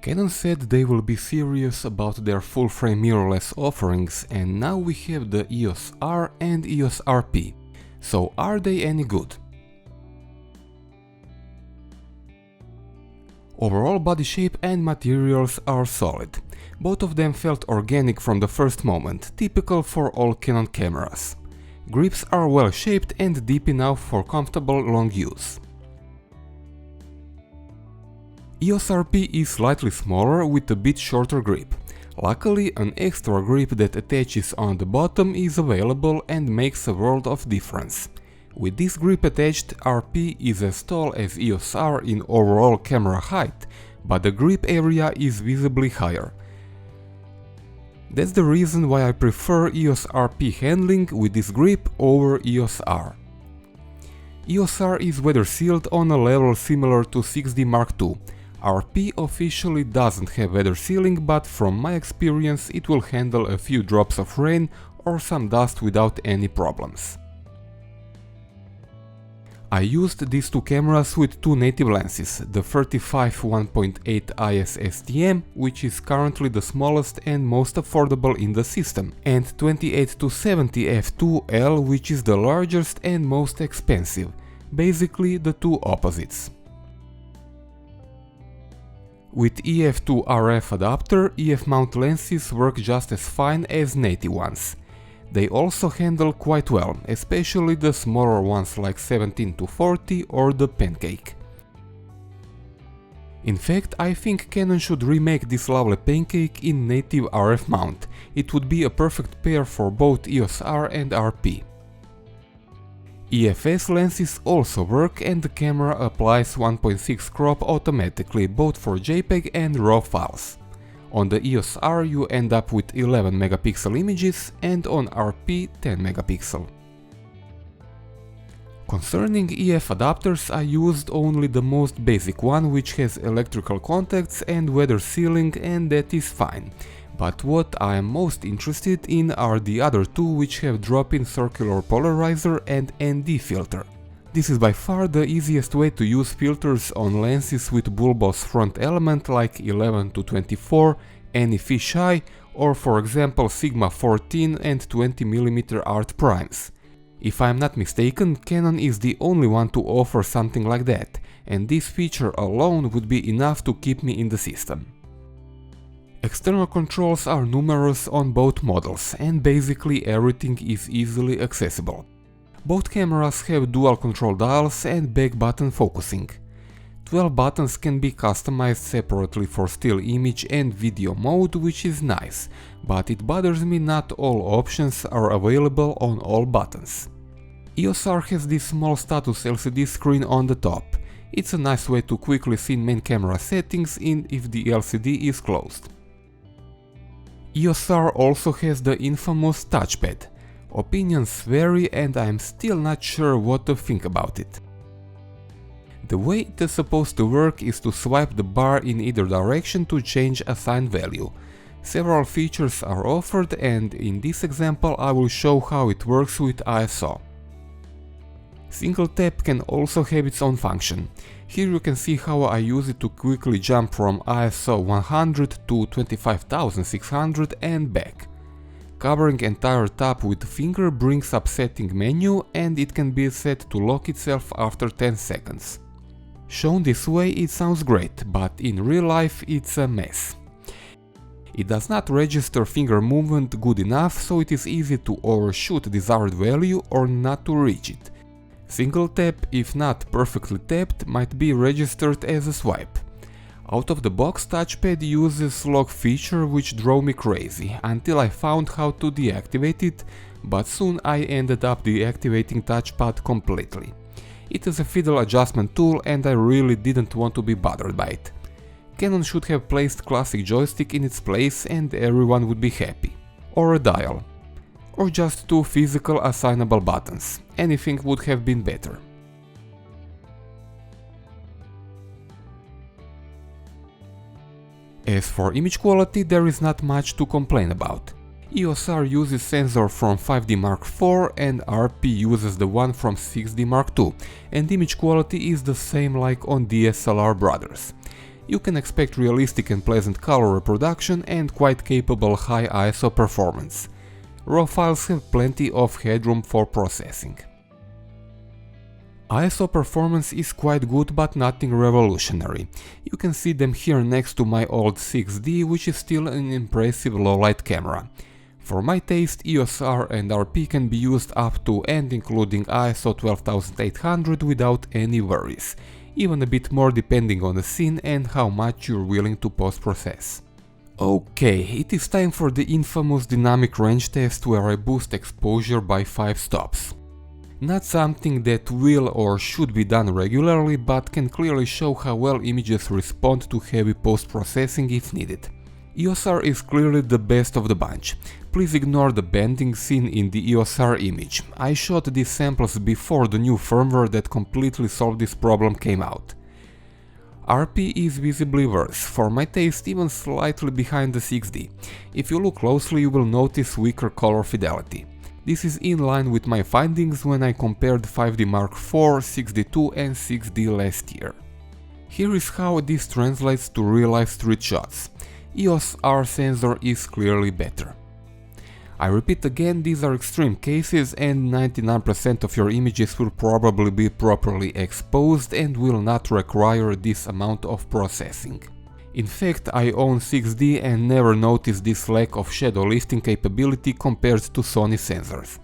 Canon said they will be serious about their full-frame mirrorless offerings, and now we have the EOS R and EOS RP. So are they any good? Overall body shape and materials are solid. Both of them felt organic from the first moment, typical for all Canon cameras. Grips are well shaped and deep enough for comfortable long use. EOS RP is slightly smaller with a bit shorter grip. Luckily, an extra grip that attaches on the bottom is available and makes a world of difference. With this grip attached, RP is as tall as EOS R in overall camera height, but the grip area is visibly higher. That's the reason why I prefer EOS RP handling with this grip over EOS R. EOS R is weather sealed on a level similar to 6D Mark II. RP officially doesn't have weather sealing, but from my experience it will handle a few drops of rain or some dust without any problems. I used these two cameras with two native lenses, the 35 1.8 IS STM, which is currently the smallest and most affordable in the system, and 28-70 f2L, which is the largest and most expensive, basically the two opposites. With EF to RF adapter, EF mount lenses work just as fine as native ones. They also handle quite well, especially the smaller ones like 17-40 or the Pancake. In fact, I think Canon should remake this lovely Pancake in native RF mount. It would be a perfect pair for both EOS R and RP. EFS lenses also work and the camera applies 1.6 crop automatically both for JPEG and RAW files. On the EOS R you end up with 11 megapixel images and on RP 10 megapixel. Concerning EF adapters, I used only the most basic one, which has electrical contacts and weather sealing, and that is fine. But what I am most interested in are the other two, which have drop-in circular polarizer and ND filter. This is by far the easiest way to use filters on lenses with bulbous front element like 11-24, any fisheye, or for example Sigma 14 and 20mm art primes. If I am not mistaken, Canon is the only one to offer something like that, and this feature alone would be enough to keep me in the system. External controls are numerous on both models, and basically everything is easily accessible. Both cameras have dual control dials and back button focusing. 12 buttons can be customized separately for still image and video mode, which is nice, but it bothers me not all options are available on all buttons. EOS R has this small status LCD screen on the top. It's a nice way to quickly see main camera settings if the LCD is closed. EOS R also has the infamous touchpad. Opinions vary and I'm still not sure what to think about it. The way it is supposed to work is to swipe the bar in either direction to change assigned value. Several features are offered and in this example I will show how it works with ISO. Single tap can also have its own function. Here you can see how I use it to quickly jump from ISO 100 to 25600 and back. Covering entire tab with finger brings up setting menu and it can be set to lock itself after 10 seconds. Shown this way it sounds great, but in real life it's a mess. It does not register finger movement good enough, so it is easy to overshoot desired value or not to reach it. Single tap, if not perfectly tapped, might be registered as a swipe. Out of the box touchpad uses lock feature which drove me crazy, until I found how to deactivate it, but soon I ended up deactivating touchpad completely. It is a fiddle adjustment tool and I really didn't want to be bothered by it. Canon should have placed classic joystick in its place and everyone would be happy. Or a dial. Or just two physical assignable buttons. Anything would have been better. As for image quality, there is not much to complain about. EOS R uses sensor from 5D Mark IV and RP uses the one from 6D Mark II, and image quality is the same like on DSLR brothers. You can expect realistic and pleasant color reproduction and quite capable high ISO performance. RAW files have plenty of headroom for processing. ISO performance is quite good, but nothing revolutionary. You can see them here next to my old 6D, which is still an impressive low-light camera. For my taste, EOS R and RP can be used up to and including ISO 12800 without any worries, even a bit more depending on the scene and how much you're willing to post-process. Okay, it is time for the infamous dynamic range test where I boost exposure by 5 stops. Not something that will or should be done regularly, but can clearly show how well images respond to heavy post-processing if needed. EOS R is clearly the best of the bunch. Please ignore the bending seen in the EOS R image. I shot these samples before the new firmware that completely solved this problem came out. RP is visibly worse, for my taste even slightly behind the 6D. If you look closely you will notice weaker color fidelity. This is in line with my findings when I compared 5D Mark IV, 6D2 and 6D last year. Here is how this translates to real-life street shots. EOS R sensor is clearly better. I repeat again, these are extreme cases and 99% of your images will probably be properly exposed and will not require this amount of processing. In fact, I own 6D and never noticed this lack of shadow lifting capability compared to Sony sensors.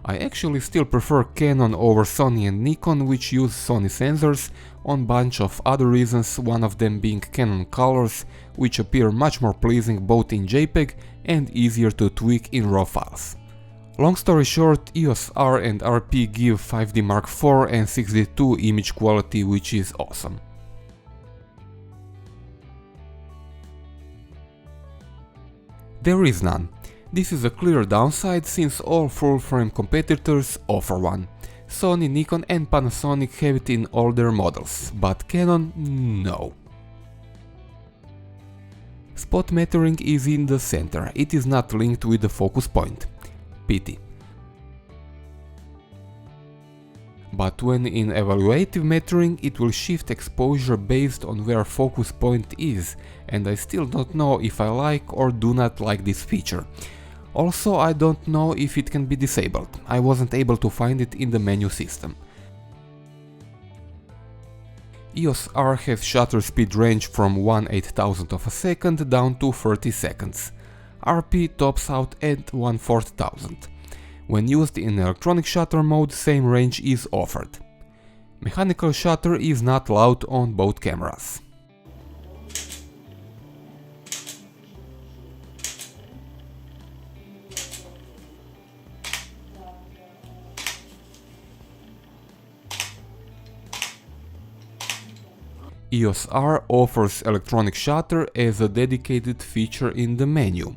I actually still prefer Canon over Sony and Nikon, which use Sony sensors, on bunch of other reasons, one of them being Canon colors, which appear much more pleasing both in JPEG and easier to tweak in RAW files. Long story short, EOS R and RP give 5D Mark IV and 6D2 image quality, which is awesome. There is none. This is a clear downside since all full-frame competitors offer one. Sony, Nikon and Panasonic have it in all their models, but Canon no. Spot metering is in the center, it is not linked with the focus point. Pity. But when in evaluative metering it will shift exposure based on where focus point is, and I still don't know if I like or do not like this feature. Also, I don't know if it can be disabled, I wasn't able to find it in the menu system. EOS R has shutter speed range from 1/8000th of a second down to 30 seconds. RP tops out at 1/4000th. When used in electronic shutter mode, same range is offered. Mechanical shutter is not allowed on both cameras. EOS R offers electronic shutter as a dedicated feature in the menu,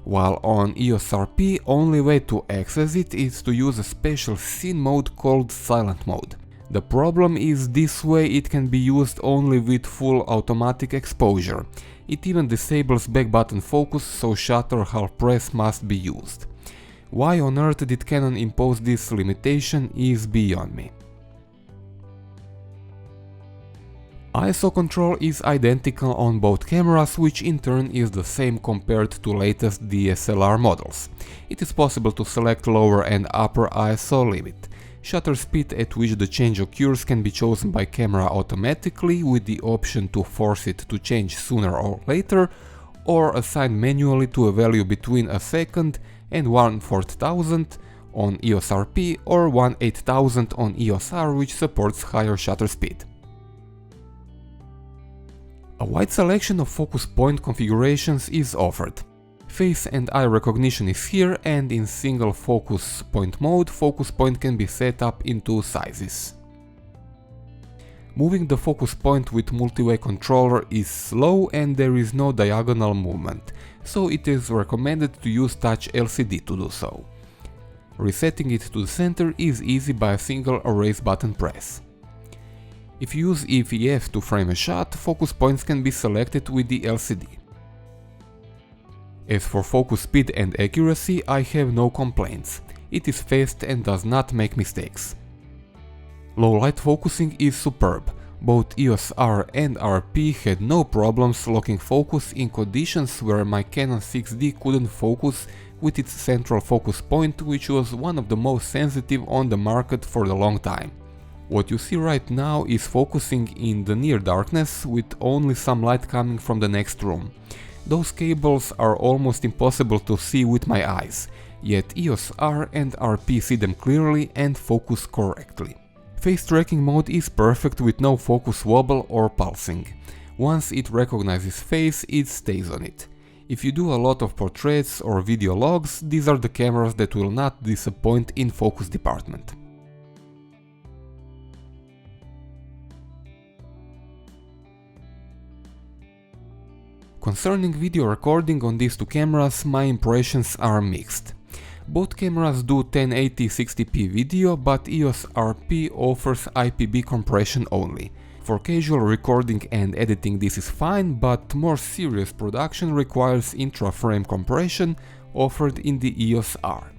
while on EOS RP only way to access it is to use a special scene mode called silent mode. The problem is this way it can be used only with full automatic exposure. It even disables back button focus, so shutter half press must be used. Why on earth did Canon impose this limitation is beyond me. ISO control is identical on both cameras, which in turn is the same compared to latest DSLR models. It is possible to select lower and upper ISO limit. Shutter speed at which the change occurs can be chosen by camera automatically with the option to force it to change sooner or later, or assigned manually to a value between a second and 1/4000th on EOS RP or 1/8000th on EOS R, which supports higher shutter speed. A wide selection of focus point configurations is offered. Face and eye recognition is here, and in single focus point mode, focus point can be set up in 2 sizes. Moving the focus point with multi-way controller is slow and there is no diagonal movement, so it is recommended to use touch LCD to do so. Resetting it to the center is easy by a single erase button press. If you use EVF to frame a shot, focus points can be selected with the LCD. As for focus speed and accuracy, I have no complaints. It is fast and does not make mistakes. Low light focusing is superb. Both EOS R and RP had no problems locking focus in conditions where my Canon 6D couldn't focus with its central focus point, which was one of the most sensitive on the market for a long time. What you see right now is focusing in the near darkness with only some light coming from the next room. Those cables are almost impossible to see with my eyes, yet EOS R and RP see them clearly and focus correctly. Face tracking mode is perfect with no focus wobble or pulsing. Once it recognizes face, it stays on it. If you do a lot of portraits or video logs, these are the cameras that will not disappoint in focus department. Concerning video recording on these two cameras, my impressions are mixed. Both cameras do 1080-60p video, but EOS RP offers IPB compression only. For casual recording and editing this is fine, but more serious production requires intra-frame compression offered in the EOS R.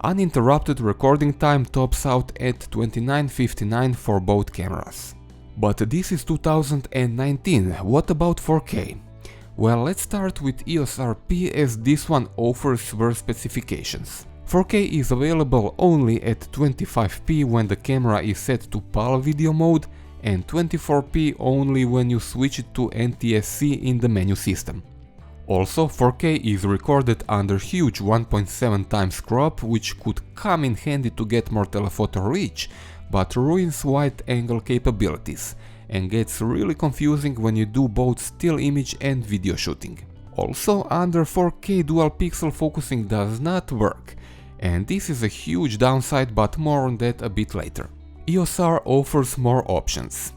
Uninterrupted recording time tops out at 29:59 for both cameras. But this is 2019, what about 4K? Well, let's start with EOS RP as this one offers worse specifications. 4K is available only at 25p when the camera is set to PAL video mode and 24p only when you switch it to NTSC in the menu system. Also, 4K is recorded under huge 1.7x crop, which could come in handy to get more telephoto reach, but ruins wide angle capabilities and gets really confusing when you do both still image and video shooting. Also, under 4K dual pixel focusing does not work, and this is a huge downside, but more on that a bit later. EOS R offers more options.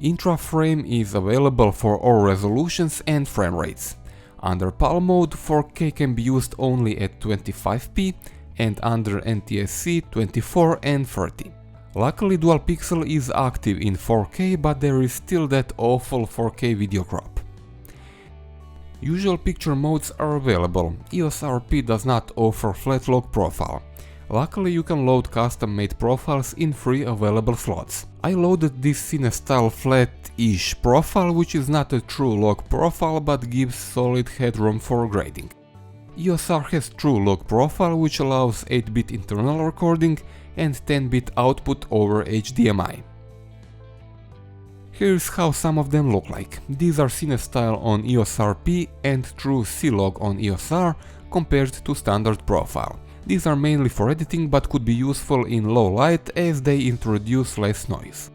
Intra-frame is available for all resolutions and frame rates. Under PAL mode, 4K can be used only at 25p, and under NTSC 24 and 30. Luckily, dual pixel is active in 4K, but there is still that awful 4K video crop. Usual picture modes are available. EOS RP does not offer flat log profile. Luckily, you can load custom-made profiles in free available slots. I loaded this cine-style flat-ish profile, which is not a true log profile, but gives solid headroom for grading. EOS R has true log profile, which allows 8-bit internal recording and 10-bit output over HDMI. Here's how some of them look like. These are cine-style on EOS RP and true C-log on EOS R compared to standard profile. These are mainly for editing, but could be useful in low light as they introduce less noise.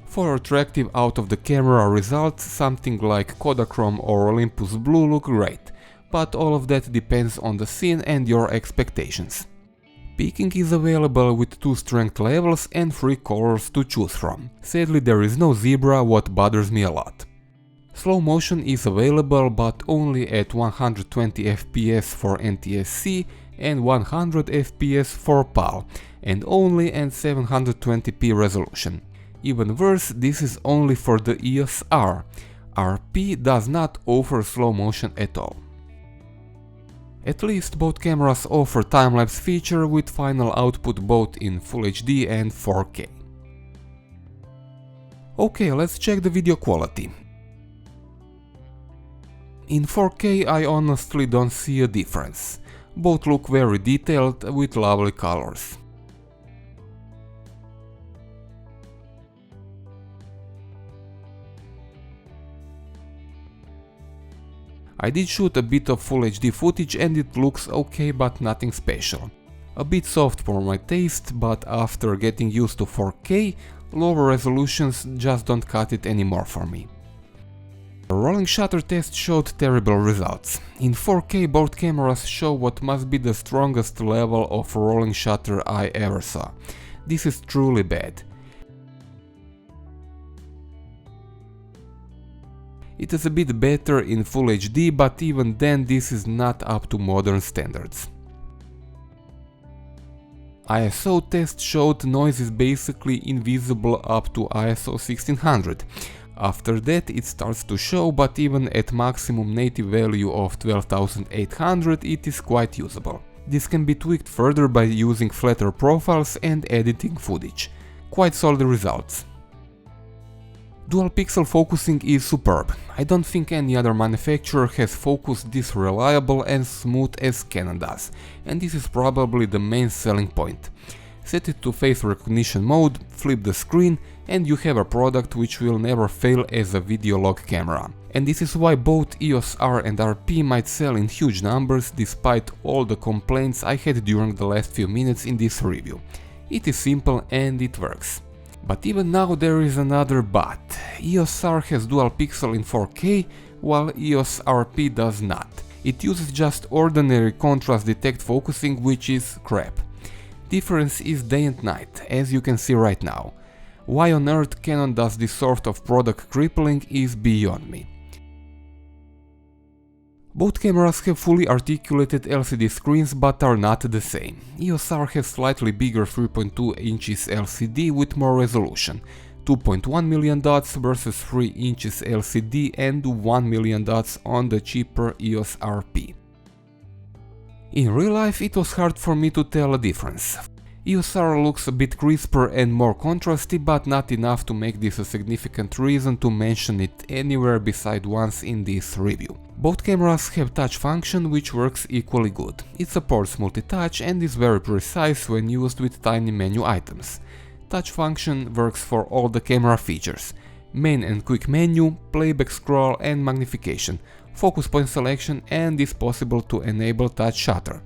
For attractive out-of-the-camera results, something like Kodachrome or Olympus Blue look great, but all of that depends on the scene and your expectations. Peaking is available with 2 strength levels and 3 colors to choose from. Sadly, there is no zebra, what bothers me a lot. Slow motion is available, but only at 120 fps for NTSC and 100 fps for PAL, and only at 720p resolution. Even worse, this is only for the EOS R. RP does not offer slow motion at all. At least both cameras offer time-lapse feature with final output both in Full HD and 4K. Okay, let's check the video quality. In 4K I honestly don't see a difference. Both look very detailed with lovely colors. I did shoot a bit of Full HD footage and it looks okay, but nothing special. A bit soft for my taste, but after getting used to 4K, lower resolutions just don't cut it anymore for me. The rolling shutter test showed terrible results. In 4K both cameras show what must be the strongest level of rolling shutter I ever saw. This is truly bad. It is a bit better in Full HD, but even then this is not up to modern standards. ISO test showed noise is basically invisible up to ISO 1600. After that it starts to show, but even at maximum native value of 12800 it is quite usable. This can be tweaked further by using flatter profiles and editing footage. Quite solid results. Dual pixel focusing is superb. I don't think any other manufacturer has focused this reliable and smooth as Canon does, and this is probably the main selling point. Set it to face recognition mode, flip the screen, and you have a product which will never fail as a video log camera. And this is why both EOS R and RP might sell in huge numbers despite all the complaints I had during the last few minutes in this review. It is simple and it works. But even now there is another but. EOS R has dual pixel in 4K, while EOS RP does not. It uses just ordinary contrast detect focusing, which is crap. Difference is day and night, as you can see right now. Why on earth Canon does this sort of product crippling is beyond me. Both cameras have fully articulated LCD screens but are not the same. EOS R has slightly bigger 3.2 inches LCD with more resolution, 2.1 million dots versus 3 inches LCD and 1 million dots on the cheaper EOS RP. In real life it was hard for me to tell a difference. EOS R looks a bit crisper and more contrasty, but not enough to make this a significant reason to mention it anywhere beside once in this review. Both cameras have touch function which works equally good. It supports multi-touch and is very precise when used with tiny menu items. Touch function works for all the camera features: main and quick menu, playback scroll and magnification, focus point selection, and is possible to enable touch shutter.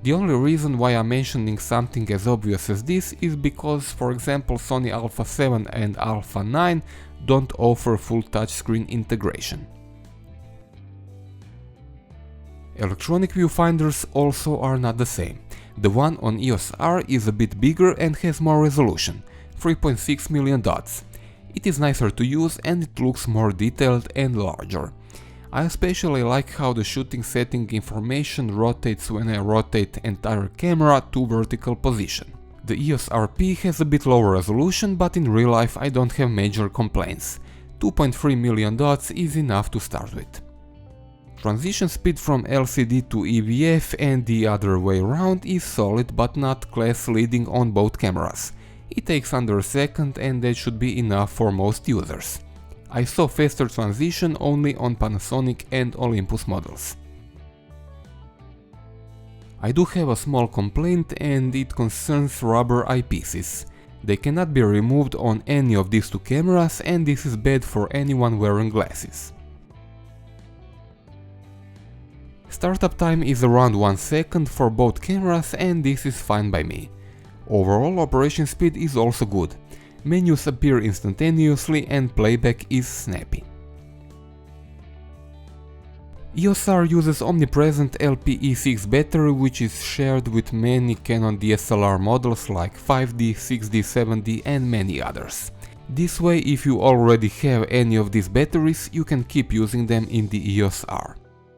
The only reason why I'm mentioning something as obvious as this is because, for example, Sony Alpha 7 and Alpha 9 don't offer full touchscreen integration. Electronic viewfinders also are not the same. The one on EOS R is a bit bigger and has more resolution, 3.6 million dots. It is nicer to use and it looks more detailed and larger. I especially like how the shooting setting information rotates when I rotate entire camera to vertical position. The EOS RP has a bit lower resolution, but in real life I don't have major complaints. 2.3 million dots is enough to start with. Transition speed from LCD to EVF and the other way around is solid but not class leading on both cameras. It takes under a second and that should be enough for most users. I saw faster transition only on Panasonic and Olympus models. I do have a small complaint and it concerns rubber eyepieces. They cannot be removed on any of these two cameras and this is bad for anyone wearing glasses. Startup time is around 1 second for both cameras and this is fine by me. Overall operation speed is also good. Menus appear instantaneously and playback is snappy. EOS R uses omnipresent LPE6 battery which is shared with many Canon DSLR models like 5D, 6D, 7D and many others. This way, if you already have any of these batteries, you can keep using them in the EOS R.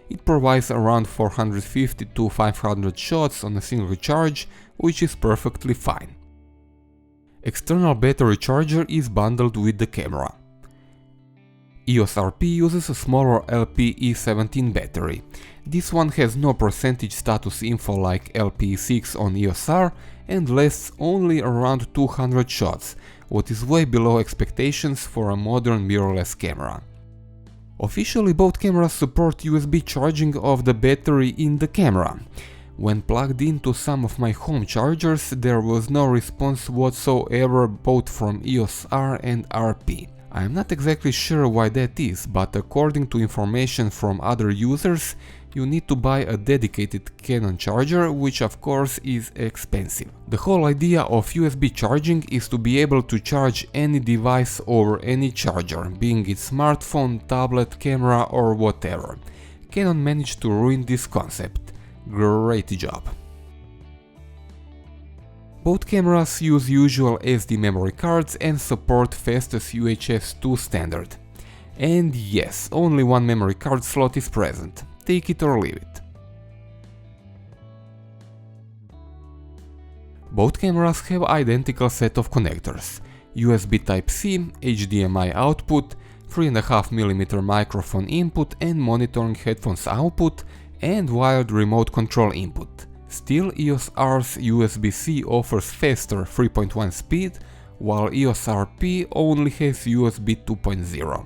It provides around 450 to 500 shots on a single charge, which is perfectly fine. External battery charger is bundled with the camera. EOS RP uses a smaller LPE17 battery. This one has no percentage status info like LPE6 on EOS R and lasts only around 200 shots, what is way below expectations for a modern mirrorless camera. Officially both cameras support USB charging of the battery in the camera. When plugged into some of my home chargers, there was no response whatsoever both from EOS R and RP. I am not exactly sure why that is, but according to information from other users, you need to buy a dedicated Canon charger, which of course is expensive. The whole idea of USB charging is to be able to charge any device over any charger, being it smartphone, tablet, camera or whatever. Canon managed to ruin this concept. Great job. Both cameras use usual SD memory cards and support fastest UHS 2 standard. And yes, only one memory card slot is present. Take it or leave it. Both cameras have identical set of connectors: USB Type-C, HDMI output, 3.5mm microphone input and monitoring headphones output, and wired remote control input. Still, EOS R's USB-C offers faster 3.1 speed, while EOS RP only has USB 2.0.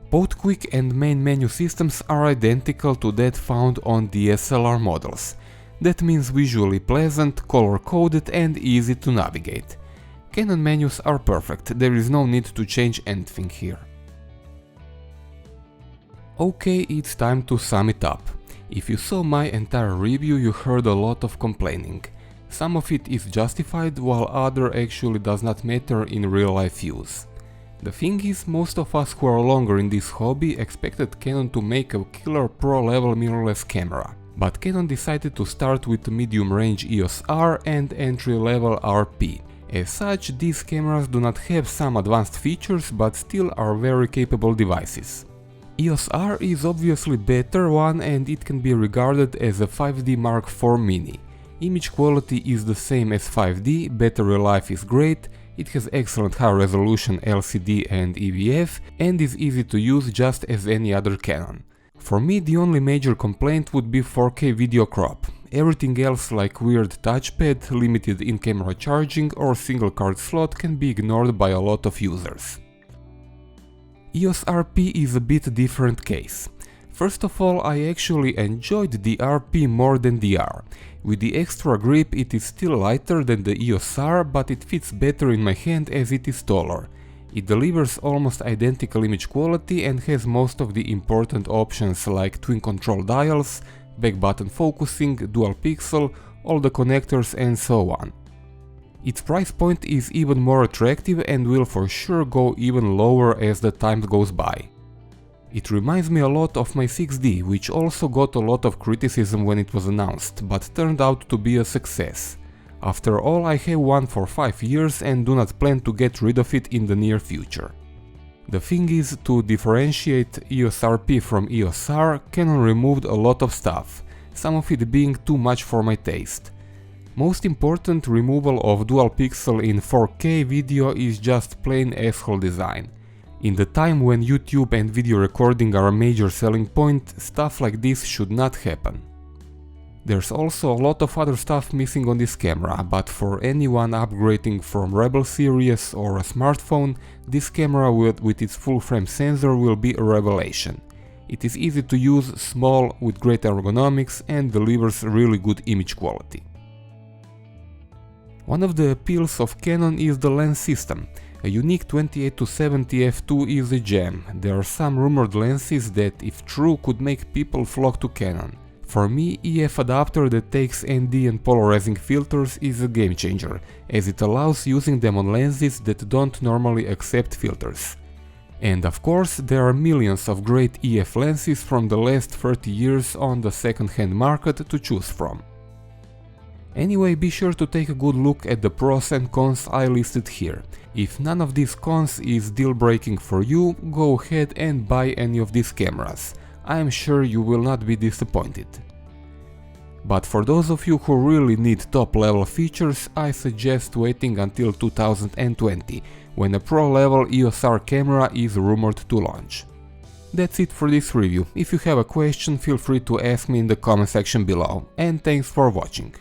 Both quick and main menu systems are identical to that found on DSLR models. That means visually pleasant, color-coded and easy to navigate. Canon menus are perfect, there is no need to change anything here. Okay, it's time to sum it up. If you saw my entire review, you heard a lot of complaining. Some of it is justified, while other actually does not matter in real-life use. The thing is, most of us who are longer in this hobby expected Canon to make a killer pro-level mirrorless camera. But Canon decided to start with medium-range EOS R and entry-level RP. As such, these cameras do not have some advanced features, but still are very capable devices. EOS R is obviously better one and it can be regarded as a 5D Mark IV Mini. Image quality is the same as 5D, battery life is great, it has excellent high-resolution LCD and EVF, and is easy to use just as any other Canon. For me, the only major complaint would be 4K video crop. Everything else like weird touchpad, limited in-camera charging or single card slot can be ignored by a lot of users. EOS RP is a bit different case. First of all, I actually enjoyed the RP more than the R. With the extra grip it is still lighter than the EOS R, but it fits better in my hand as it is taller. It delivers almost identical image quality and has most of the important options like twin control dials, back button focusing, dual pixel, all the connectors and so on. Its price point is even more attractive and will for sure go even lower as the time goes by. It reminds me a lot of my 6D, which also got a lot of criticism when it was announced, but turned out to be a success. After all, I have one for 5 years and do not plan to get rid of it in the near future. The thing is, to differentiate EOS RP from EOS R, Canon removed a lot of stuff, some of it being too much for my taste. Most important, removal of dual pixel in 4K video is just plain asshole design. In the time when YouTube and video recording are a major selling point, stuff like this should not happen. There's also a lot of other stuff missing on this camera, but for anyone upgrading from Rebel series or a smartphone, this camera with its full frame sensor will be a revelation. It is easy to use, small, with great ergonomics and delivers really good image quality. One of the appeals of Canon is the lens system. A unique 28-70 f2 is a gem. There are some rumored lenses that, if true, could make people flock to Canon. For me, EF adapter that takes ND and polarizing filters is a game changer, as it allows using them on lenses that don't normally accept filters. And of course, there are millions of great EF lenses from the last 30 years on the second-hand market to choose from. Anyway, be sure to take a good look at the pros and cons I listed here. If none of these cons is deal-breaking for you, go ahead and buy any of these cameras. I am sure you will not be disappointed. But for those of you who really need top-level features, I suggest waiting until 2020, when a pro-level EOS R camera is rumored to launch. That's it for this review. If you have a question, feel free to ask me in the comment section below, and thanks for watching.